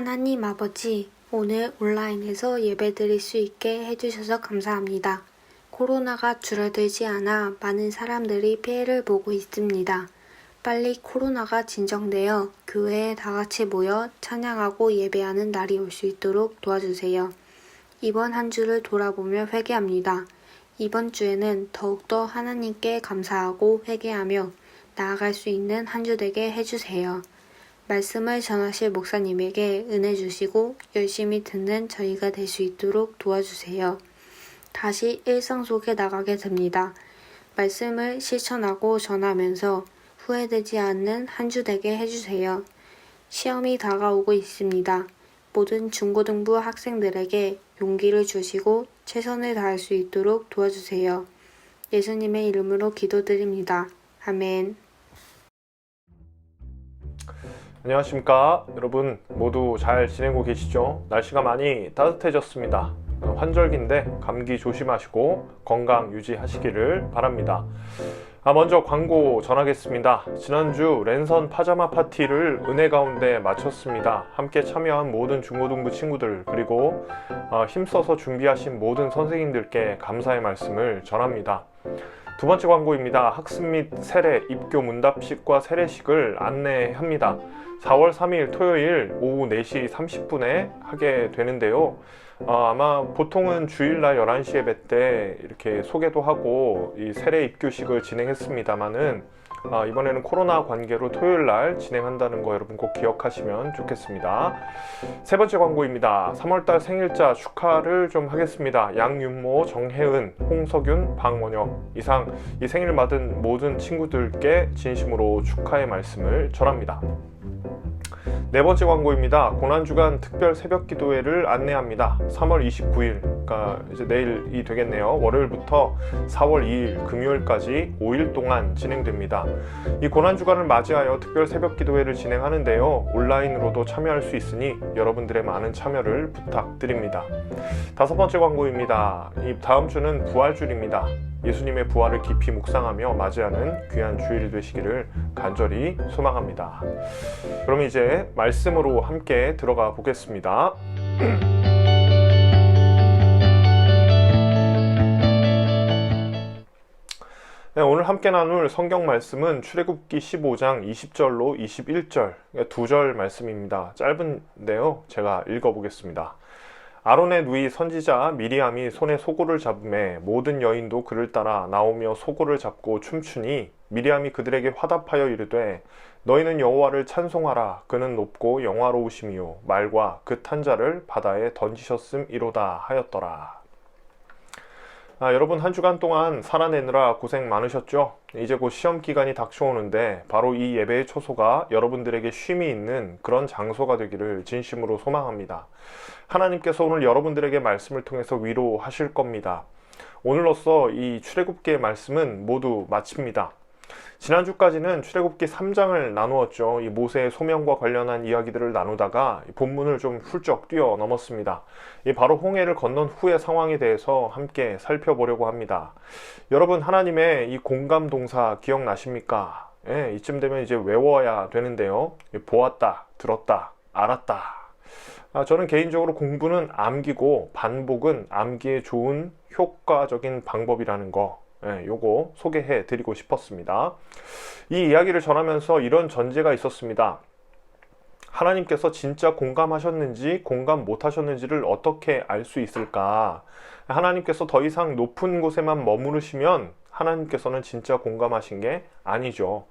하나님 아버지, 오늘 온라인에서 예배드릴 수 있게 해주셔서 감사합니다. 코로나가 줄어들지 않아 많은 사람들이 피해를 보고 있습니다. 빨리 코로나가 진정되어 교회에 다 같이 모여 찬양하고 예배하는 날이 올 수 있도록 도와주세요. 이번 한 주를 돌아보며 회개합니다. 이번 주에는 더욱더 하나님께 감사하고 회개하며 나아갈 수 있는 한 주 되게 해주세요. 말씀을 전하실 목사님에게 은혜 주시고 열심히 듣는 저희가 될 수 있도록 도와주세요. 다시 일상 속에 나가게 됩니다. 말씀을 실천하고 전하면서 후회되지 않는 한 주 되게 해주세요. 시험이 다가오고 있습니다. 모든 중고등부 학생들에게 용기를 주시고 최선을 다할 수 있도록 도와주세요. 예수님의 이름으로 기도드립니다. 아멘. 안녕하십니까. 여러분 모두 잘 지내고 계시죠? 날씨가 많이 따뜻해졌습니다. 환절기인데 감기 조심하시고 건강 유지하시기를 바랍니다. 먼저 광고 전하겠습니다. 지난주 랜선 파자마 파티를 은혜 가운데 마쳤습니다. 함께 참여한 모든 중고등부 친구들 그리고 힘써서 준비하신 모든 선생님들께 감사의 말씀을 전합니다. 두 번째 광고입니다. 학습 및 세례, 입교 문답식과 세례식을 안내합니다. 4월 3일 토요일 오후 4시 30분에 하게 되는데요. 아마 보통은 주일날 11시 예배 때 이렇게 소개도 하고 이 세례 입교식을 진행했습니다만은 이번에는 코로나 관계로 토요일날 진행한다는 거 여러분 꼭 기억하시면 좋겠습니다. 세 번째 광고입니다. 3월달 생일자 축하를 좀 하겠습니다. 양윤모, 정혜은, 홍석윤, 방원혁 이상 이 생일 맞은 모든 친구들께 진심으로 축하의 말씀을 전합니다. 네 번째 광고입니다. 고난주간 특별 새벽 기도회를 안내합니다. 3월 29일, 그러니까 이제 내일이 되겠네요. 월요일부터 4월 2일 금요일까지 5일 동안 진행됩니다. 이 고난주간을 맞이하여 특별 새벽 기도회를 진행하는데요. 온라인으로도 참여할 수 있으니 여러분들의 많은 참여를 부탁드립니다. 다섯 번째 광고입니다. 이 다음 주는 부활주일입니다. 예수님의 부활을 깊이 묵상하며 맞이하는 귀한 주일이 되시기를 간절히 소망합니다. 그럼 이제 말씀으로 함께 들어가 보겠습니다. 네, 오늘 함께 나눌 성경 말씀은 출애굽기 15장 20절로 21절, 두 절 말씀입니다. 짧은데요. 제가 읽어보겠습니다. 아론의 누이 선지자 미리암이 손에 소고를 잡음에 모든 여인도 그를 따라 나오며 소고를 잡고 춤추니 미리암이 그들에게 화답하여 이르되 너희는 여호와를 찬송하라. 그는 높고 영화로우심이요 말과 그 탄자를 바다에 던지셨음이로다 하였더라. 여러분 한 주간 동안 살아내느라 고생 많으셨죠? 이제 곧 시험 기간이 닥쳐오는데 바로 이 예배의 초소가 여러분들에게 쉼이 있는 그런 장소가 되기를 진심으로 소망합니다. 하나님께서 오늘 여러분들에게 말씀을 통해서 위로하실 겁니다. 오늘로써 이 출애굽기의 말씀은 모두 마칩니다. 지난주까지는 출애굽기 3장을 나누었죠. 이 모세의 소명과 관련한 이야기들을 나누다가 본문을 좀 훌쩍 뛰어넘었습니다. 이 바로 홍해를 건넌 후의 상황에 대해서 함께 살펴보려고 합니다. 여러분 하나님의 이 공감 동사 기억나십니까? 예, 이쯤 되면 이제 외워야 되는데요. 보았다, 들었다, 알았다. 저는 개인적으로 공부는 암기고 반복은 암기에 좋은 효과적인 방법이라는 거 요거 소개해 드리고 싶었습니다. 이 이야기를 전하면서 이런 전제가 있었습니다. 하나님께서 진짜 공감하셨는지 공감 못하셨는지를 어떻게 알 수 있을까? 하나님께서 더 이상 높은 곳에만 머무르시면 하나님께서는 진짜 공감하신 게 아니죠.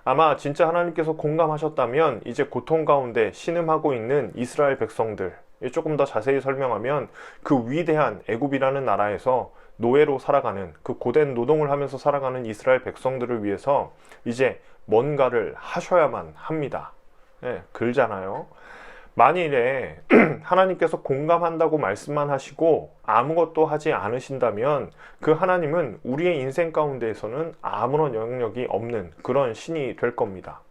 아마 진짜 하나님께서 공감하셨다면 이제 고통 가운데 신음하고 있는 이스라엘 백성들, 조금 더 자세히 설명하면 그 위대한 애굽이라는 나라에서 노예로 살아가는 그 고된 노동을 하면서 살아가는 이스라엘 백성들을 위해서 이제 뭔가를 하셔야만 합니다. 글잖아요. 만일에 하나님께서 공감한다고 말씀만 하시고 아무것도 하지 않으신다면 그 하나님은 우리의 인생 가운데에서는 아무런 영향력이 없는 그런 신이 될 겁니다.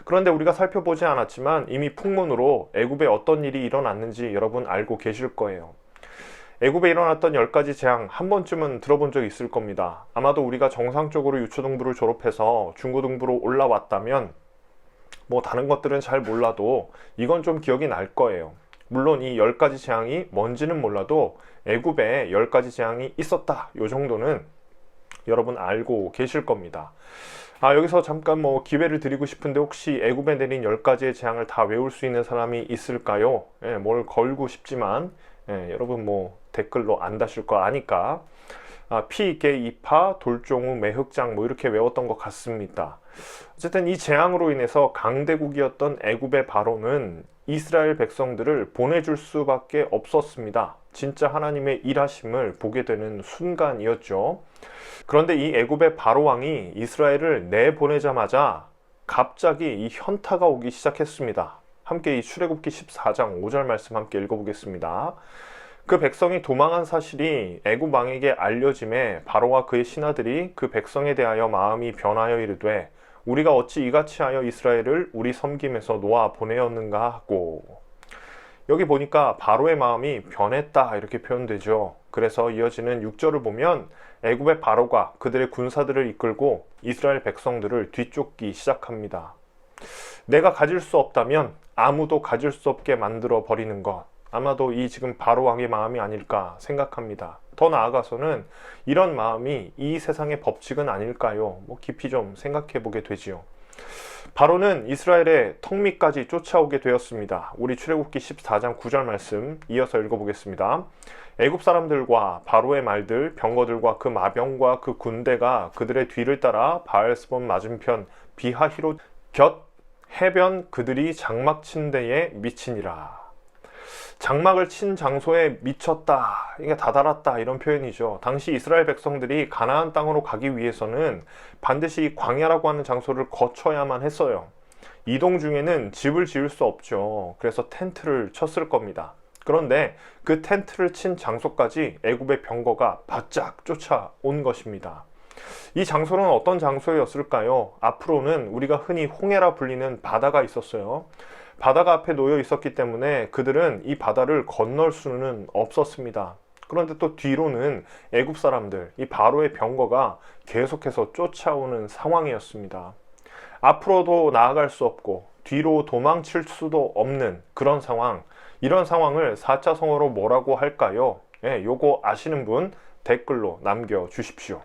그런데 우리가 살펴보지 않았지만 이미 풍문으로 애굽에 어떤 일이 일어났는지 여러분 알고 계실 거예요. 애굽에 일어났던 10가지 재앙 한 번쯤은 들어본 적 있을 겁니다. 아마도 우리가 정상적으로 유초등부를 졸업해서 중고등부로 올라왔다면 뭐 다른 것들은 잘 몰라도 이건 좀 기억이 날 거예요. 물론 이 10가지 재앙이 뭔지는 몰라도 애굽에 10가지 재앙이 있었다. 요 정도는 여러분 알고 계실 겁니다. 여기서 잠깐 뭐 기회를 드리고 싶은데 혹시 애굽에 내린 10가지의 재앙을 다 외울 수 있는 사람이 있을까요? 뭘 걸고 싶지만 여러분 뭐 댓글로 안다실 거 아니까 피, 개, 이파, 돌종우, 매흑장 뭐 이렇게 외웠던 것 같습니다. 어쨌든 이 재앙으로 인해서 강대국이었던 애굽의 바로는 이스라엘 백성들을 보내줄 수밖에 없었습니다. 진짜 하나님의 일하심을 보게 되는 순간이었죠. 그런데 이 애굽의 바로 왕이 이스라엘을 내보내자마자 갑자기 이 현타가 오기 시작했습니다. 함께 이 출애굽기 14장 5절 말씀 함께 읽어보겠습니다. 그 백성이 도망한 사실이 애굽 왕에게 알려짐에 바로와 그의 신하들이 그 백성에 대하여 마음이 변하여 이르되 우리가 어찌 이같이 하여 이스라엘을 우리 섬김에서 놓아 보내었는가 하고, 여기 보니까 바로의 마음이 변했다 이렇게 표현되죠. 그래서 이어지는 6절을 보면 애굽의 바로가 그들의 군사들을 이끌고 이스라엘 백성들을 뒤쫓기 시작합니다. 내가 가질 수 없다면 아무도 가질 수 없게 만들어 버리는 것, 아마도 이 지금 바로 왕의 마음이 아닐까 생각합니다. 더 나아가서는 이런 마음이 이 세상의 법칙은 아닐까요? 뭐 깊이 좀 생각해 보게 되지요. 바로는 이스라엘의 턱 밑까지 쫓아오게 되었습니다. 우리 출애굽기 14장 9절 말씀 이어서 읽어보겠습니다. 애굽 사람들과 바로의 말들, 병거들과 그 마병과 그 군대가 그들의 뒤를 따라 바알스본 맞은편 비하히롯 곁 해변 그들이 장막 친 데에 미치니라. 장막을 친 장소에 미쳤다, 이게 다다랐다 이런 표현이죠. 당시 이스라엘 백성들이 가나안 땅으로 가기 위해서는 반드시 광야라고 하는 장소를 거쳐야만 했어요. 이동 중에는 집을 지을 수 없죠. 그래서 텐트를 쳤을 겁니다. 그런데 그 텐트를 친 장소까지 애굽의 병거가 바짝 쫓아온 것입니다. 이 장소는 어떤 장소였을까요? 앞으로는 우리가 흔히 홍해라 불리는 바다가 있었어요. 바다가 앞에 놓여 있었기 때문에 그들은 이 바다를 건널 수는 없었습니다. 그런데 또 뒤로는 애굽 사람들, 이 바로의 병거가 계속해서 쫓아오는 상황이었습니다. 앞으로도 나아갈 수 없고 뒤로 도망칠 수도 없는 그런 상황, 이런 상황을 4차 성어로 뭐라고 할까요? 요거 아시는 분 댓글로 남겨주십시오.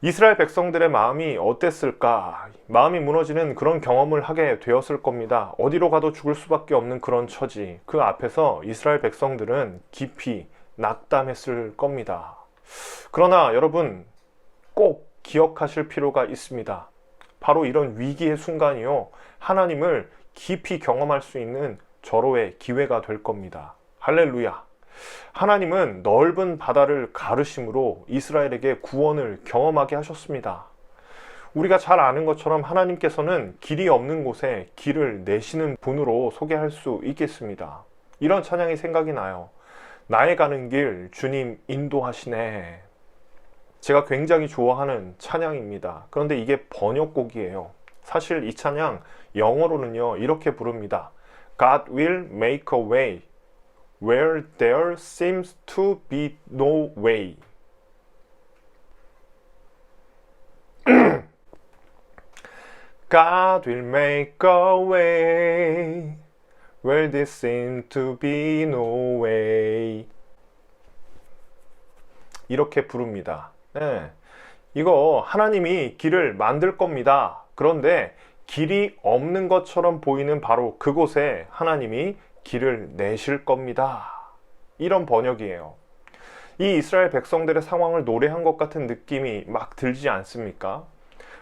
이스라엘 백성들의 마음이 어땠을까? 마음이 무너지는 그런 경험을 하게 되었을 겁니다. 어디로 가도 죽을 수밖에 없는 그런 처지. 그 앞에서 이스라엘 백성들은 깊이 낙담했을 겁니다. 그러나 여러분 꼭 기억하실 필요가 있습니다. 바로 이런 위기의 순간이요, 하나님을 깊이 경험할 수 있는 절호의 기회가 될 겁니다. 할렐루야. 하나님은 넓은 바다를 가르심으로 이스라엘에게 구원을 경험하게 하셨습니다. 우리가 잘 아는 것처럼 하나님께서는 길이 없는 곳에 길을 내시는 분으로 소개할 수 있겠습니다. 이런 찬양이 생각이 나요. 나의 가는 길 주님 인도하시네. 제가 굉장히 좋아하는 찬양입니다. 그런데 이게 번역곡이에요. 사실 이 찬양 영어로는요 이렇게 부릅니다. God will make a way where there seems to be no way. God will make a way where there seems to be no way. 이렇게 부릅니다. 이거 하나님이 길을 만들 겁니다. 그런데 길이 없는 것처럼 보이는 바로 그곳에 하나님이 길을 내실 겁니다. 이런 번역이에요. 이 이스라엘 백성들의 상황을 노래한 것 같은 느낌이 막 들지 않습니까?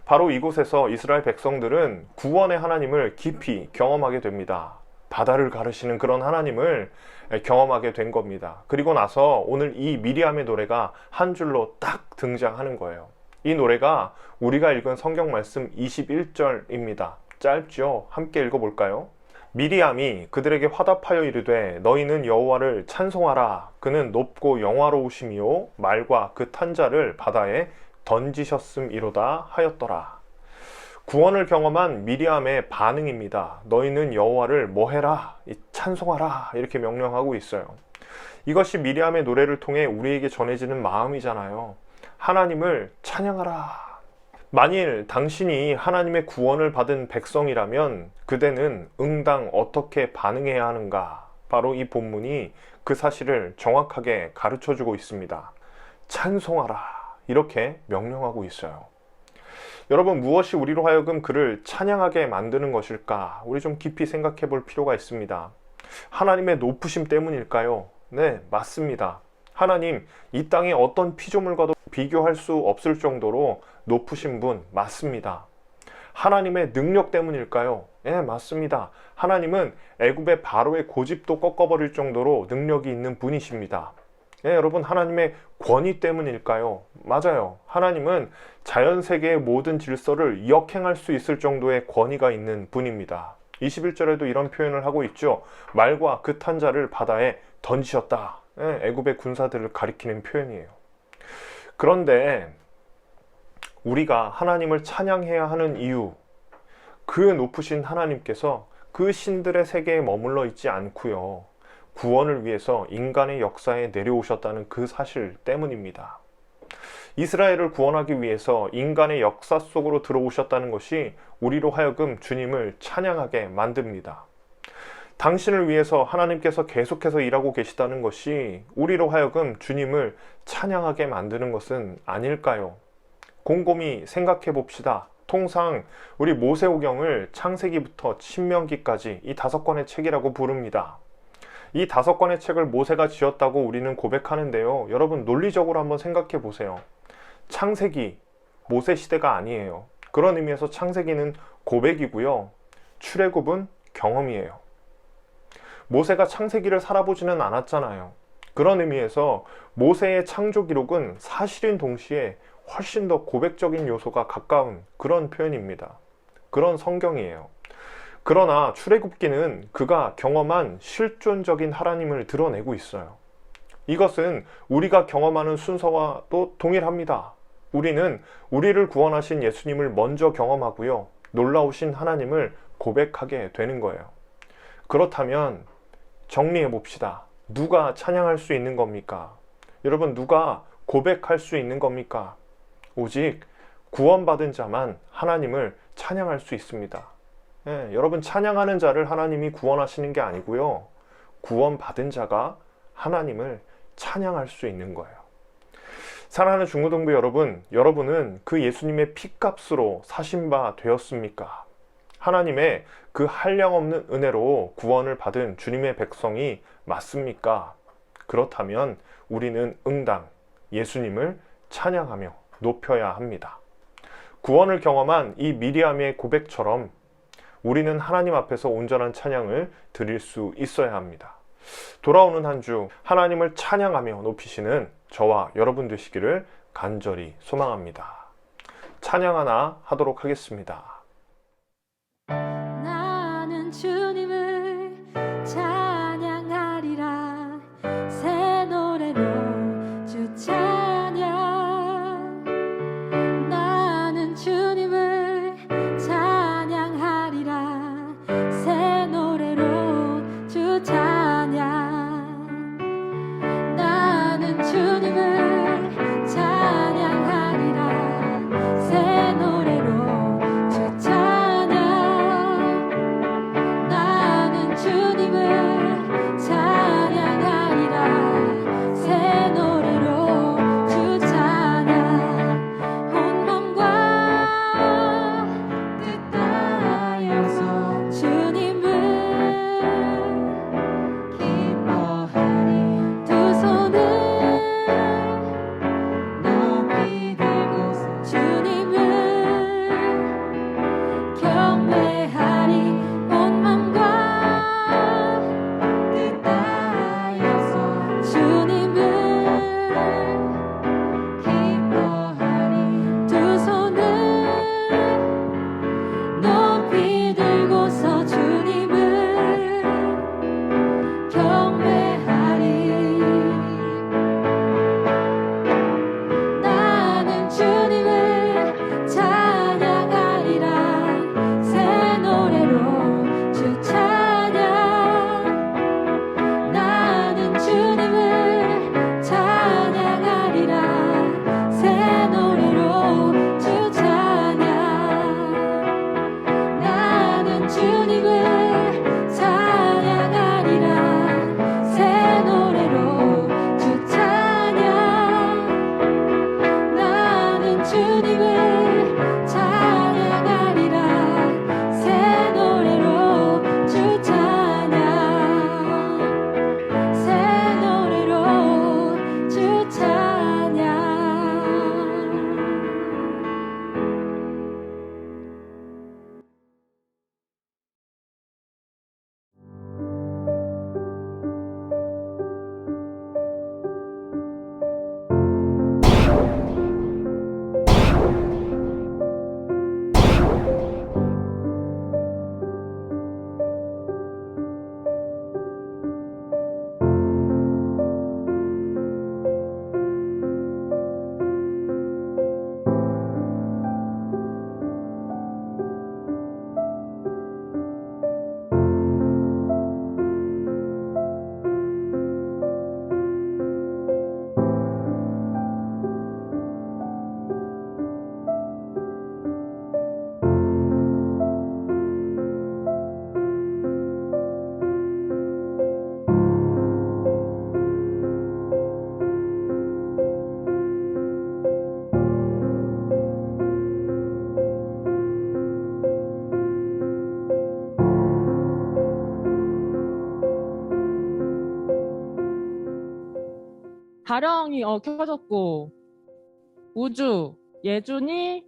바로 이곳에서 이스라엘 백성들은 구원의 하나님을 깊이 경험하게 됩니다. 바다를 가르시는 그런 하나님을 경험하게 된 겁니다. 그리고 나서 오늘 이 미리암의 노래가 한 줄로 딱 등장하는 거예요. 이 노래가 우리가 읽은 성경 말씀 21절입니다. 짧죠? 함께 읽어볼까요? 미리암이 그들에게 화답하여 이르되 너희는 여호와를 찬송하라. 그는 높고 영화로우심이요 말과 그 탄자를 바다에 던지셨음이로다 하였더라. 구원을 경험한 미리암의 반응입니다. 너희는 여호와를 뭐해라, 찬송하라 이렇게 명령하고 있어요. 이것이 미리암의 노래를 통해 우리에게 전해지는 마음이잖아요. 하나님을 찬양하라. 만일 당신이 하나님의 구원을 받은 백성이라면 그대는 응당 어떻게 반응해야 하는가? 바로 이 본문이 그 사실을 정확하게 가르쳐 주고 있습니다. 찬송하라. 이렇게 명령하고 있어요. 여러분, 무엇이 우리로 하여금 그를 찬양하게 만드는 것일까? 우리 좀 깊이 생각해 볼 필요가 있습니다. 하나님의 높으심 때문일까요? 네, 맞습니다. 하나님, 이 땅의 어떤 피조물과도 비교할 수 없을 정도로 높으신 분 맞습니다. 하나님의 능력 때문일까요? 네, 맞습니다. 하나님은 애굽의 바로의 고집도 꺾어버릴 정도로 능력이 있는 분이십니다. 네, 여러분, 하나님의 권위 때문일까요? 맞아요. 하나님은 자연세계의 모든 질서를 역행할 수 있을 정도의 권위가 있는 분입니다. 21절에도 이런 표현을 하고 있죠. 말과 그 탄 자를 바다에 던지셨다. 네, 애굽의 군사들을 가리키는 표현이에요. 그런데 우리가 하나님을 찬양해야 하는 이유, 그 높으신 하나님께서 그 신들의 세계에 머물러 있지 않고요. 구원을 위해서 인간의 역사에 내려오셨다는 그 사실 때문입니다. 이스라엘을 구원하기 위해서 인간의 역사 속으로 들어오셨다는 것이 우리로 하여금 주님을 찬양하게 만듭니다. 당신을 위해서 하나님께서 계속해서 일하고 계시다는 것이 우리로 하여금 주님을 찬양하게 만드는 것은 아닐까요? 곰곰이 생각해 봅시다. 통상 우리 모세오경을 창세기부터 신명기까지 이 5권의 책이라고 부릅니다. 이 5권의 책을 모세가 지었다고 우리는 고백하는데요. 여러분, 논리적으로 한번 생각해 보세요. 창세기, 모세 시대가 아니에요. 그런 의미에서 창세기는 고백이고요. 출애굽은 경험이에요. 모세가 창세기를 살아보지는 않았잖아요. 그런 의미에서 모세의 창조 기록은 사실인 동시에 훨씬 더 고백적인 요소가 가까운 그런 표현입니다. 그런 성경이에요. 그러나 출애굽기는 그가 경험한 실존적인 하나님을 드러내고 있어요. 이것은 우리가 경험하는 순서와도 동일합니다. 우리는 우리를 구원하신 예수님을 먼저 경험하고요. 놀라우신 하나님을 고백하게 되는 거예요. 그렇다면 정리해 봅시다. 누가 찬양할 수 있는 겁니까? 여러분, 누가 고백할 수 있는 겁니까? 오직 구원받은 자만 하나님을 찬양할 수 있습니다. 예, 여러분, 찬양하는 자를 하나님이 구원하시는 게 아니고요. 구원받은 자가 하나님을 찬양할 수 있는 거예요. 사랑하는 중고등부 여러분, 여러분은 그 예수님의 피값으로 사신 바 되었습니까? 하나님의 그 한량없는 은혜로 구원을 받은 주님의 백성이 맞습니까? 그렇다면 우리는 응당 예수님을 찬양하며 높여야 합니다. 구원을 경험한 이 미리암의 고백처럼 우리는 하나님 앞에서 온전한 찬양을 드릴 수 있어야 합니다. 돌아오는 한 주 하나님을 찬양하며 높이시는 저와 여러분 되시기를 간절히 소망합니다. 찬양 하나 하도록 하겠습니다. 나는 주님을 찬양하리라. 새 노래로 주 찬양. 나는 주님을 찬양하리라. 새 노래로 주 찬양. 나는 주님을 찬양하리라. 새 노래로 주 찬양. 다령이 켜졌고, 우주, 예준이,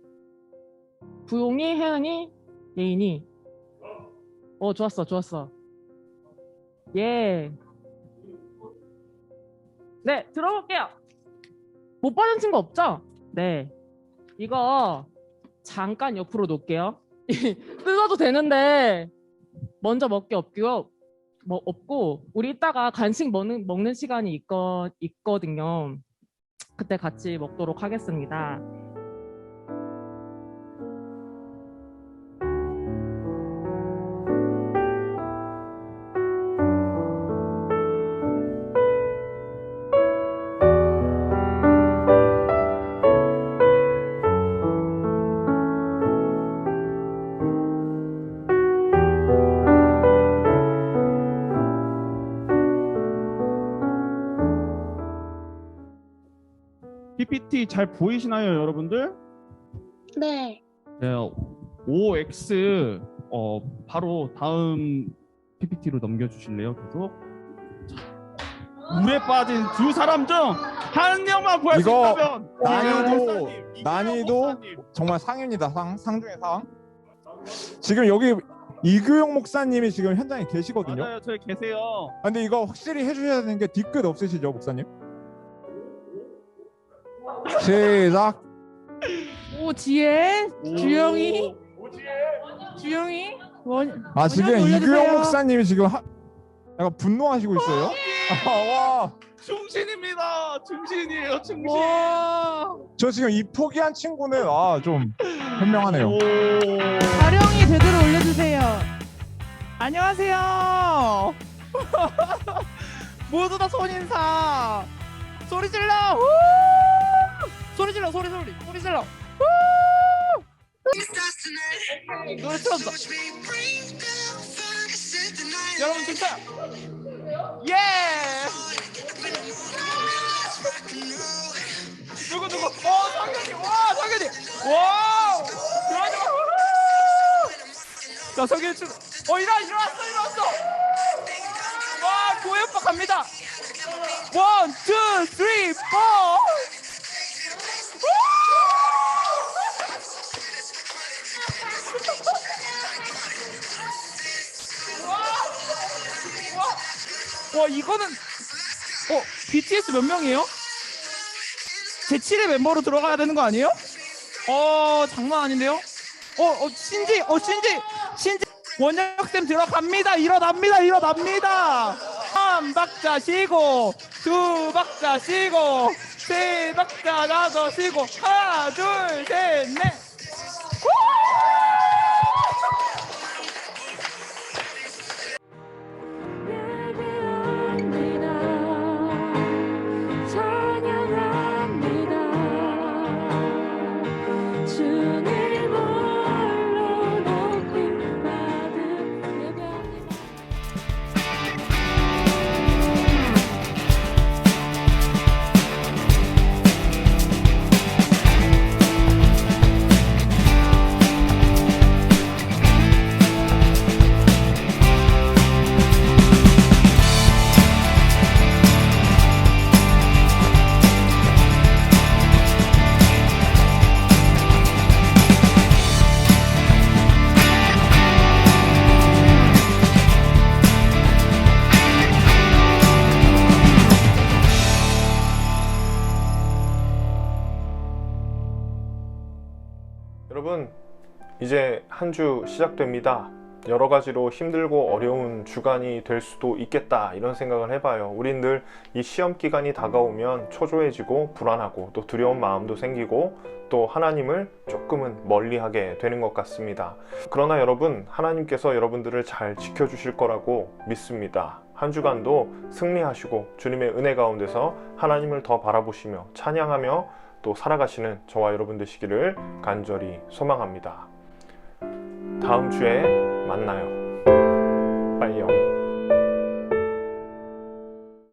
부용이, 혜은이, 예인이. 좋았어, 좋았어. 예. 네, 들어볼게요. 못 받은 친구 없죠? 네. 이거 잠깐 옆으로 놓을게요. 뜯어도 되는데 먼저 먹기 없고요. 없고 우리 이따가 간식 먹는 시간이 있거든요. 그때 같이 먹도록 하겠습니다. PPT 잘 보이시나요, 여러분들? 네. 네, OX 바로 다음 PPT로 넘겨주실래요? 계속. 자, 물에 빠진 두 사람 중 한 명만 구할 수 이거 있다면 난이도 정말 상입니다. 상 중에 상. 지금 여기 이규용 목사님이 지금 현장에 계시거든요. 맞아요, 저기 계세요. 근데 이거 확실히 해주셔야 되는 게 뒤끝 없으시죠, 목사님? 시작. 지혜, 주영이, 주영이. 아 지금 이규용 목사님이 지금 약간 분노하시고 있어요. 와, 충신입니다. 충신이에요, 충신. 저 지금 이 포기한 친구는 좀 현명하네요. 다령이 제대로 올려주세요. 안녕하세요. 모두 다 손인사. 소리 질러. 후! 소리 질러. 소리 질러. 후! 노래 틀었어. 여러분 진짜. 예. 누구? 성현이. 와, 성현이. 와. 자, 성현이 출. 일어났어. 와, 고해 오빠 갑니다. 1, 2, 3, 4. 와, 이거는 BTS 몇 명이에요? 제7의 멤버로 들어가야 되는 거 아니에요? 장난 아닌데요? 신지 원혁쌤 들어갑니다. 일어납니다. 한 박자 쉬고, 두 박자 쉬고, 세 박자 나서 쉬고, 하나, 둘, 셋, 넷. 예배합니다. 찬양합니다. 주님 홀로 높임 받음 예배합니다. 여러분, 이제 한 주 시작됩니다. 여러 가지로 힘들고 어려운 주간이 될 수도 있겠다 이런 생각을 해봐요. 우린 늘 이 시험 기간이 다가오면 초조해지고 불안하고 또 두려운 마음도 생기고 또 하나님을 조금은 멀리하게 되는 것 같습니다. 그러나 여러분, 하나님께서 여러분들을 잘 지켜주실 거라고 믿습니다. 한 주간도 승리하시고 주님의 은혜 가운데서 하나님을 더 바라보시며 찬양하며 또 살아가시는 저와 여러분 되시기를 간절히 소망합니다. 다음 주에 만나요. 빠이요.